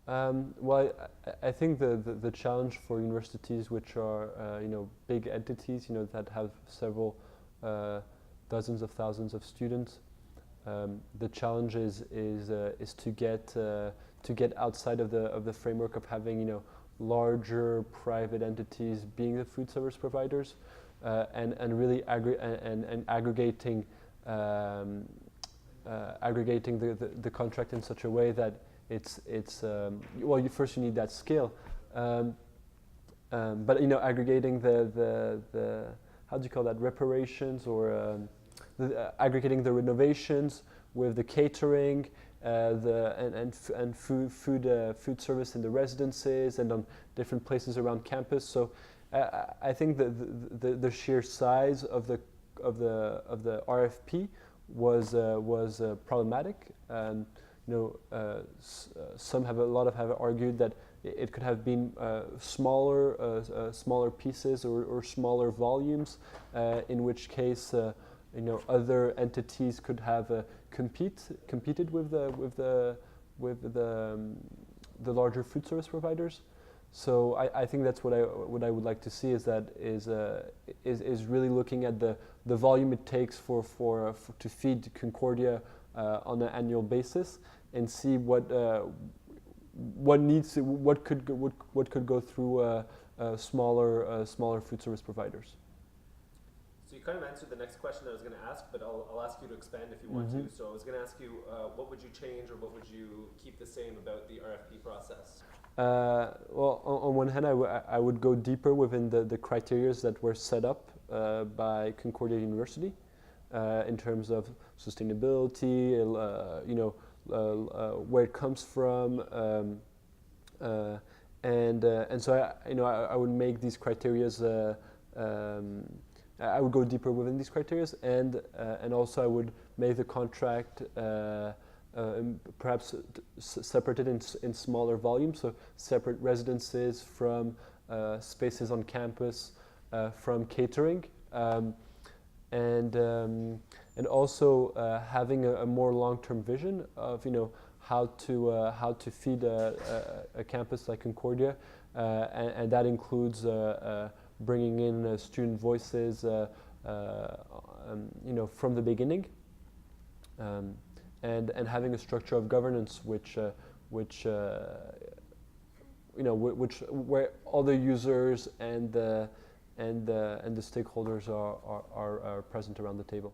Well, I think the challenge for universities, which are big entities, that have several dozens of thousands of students, the challenge is to get outside of the framework of having larger private entities being the food service providers, and really aggregating aggregating the contract in such a way that it's well, first you need that scale, but aggregating the how do you call that, reparations, or aggregating the renovations with the catering, and food service in the residences and on different places around campus. So I think the sheer size of the RFP was problematic. Some have argued that it could have been smaller pieces or smaller volumes, in which case other entities could have competed with the larger food service providers. So I think that's what I would like to see, is really looking at the volume it takes to feed Concordia on an annual basis, and see what could go through smaller food service providers. So you kind of answered the next question I was going to ask, but I'll ask you to expand if you want to. So I was going to ask you, what would you change or what would you keep the same about the RFP process? Well, on one hand, I would go deeper within the criteria that were set up by Concordia University, in terms of sustainability, where it comes from, and so I would make these criteria. I would go deeper within these criteria, and also I would make the contract perhaps separated in smaller volumes, so separate residences from spaces on campus, from catering, and also having a more long-term vision of how to feed a campus like Concordia, and that includes bringing in student voices, from the beginning, and having a structure of governance where all the users and the stakeholders are present around the table.